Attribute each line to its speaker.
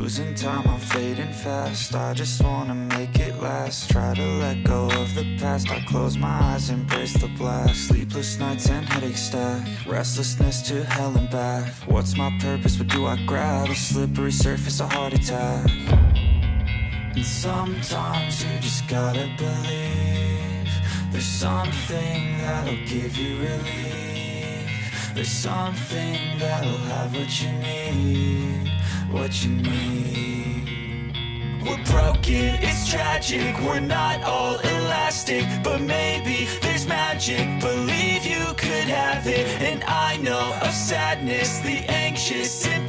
Speaker 1: Losing time, I'm fading fast. I just wanna make it last. Try to let go of the past. I close my eyes, embrace the blast. Sleepless nights and headaches stack. Restlessness to hell and back. What's my purpose, what do I grab? A slippery surface, a heart attack. And sometimes you just gotta believe there's something that'll give you relief. There's something that'll have what you need, what you need. We're broken, it's tragic, we're not all elastic, but maybe there's magic, believe you could have it. And I know of sadness, the anxious and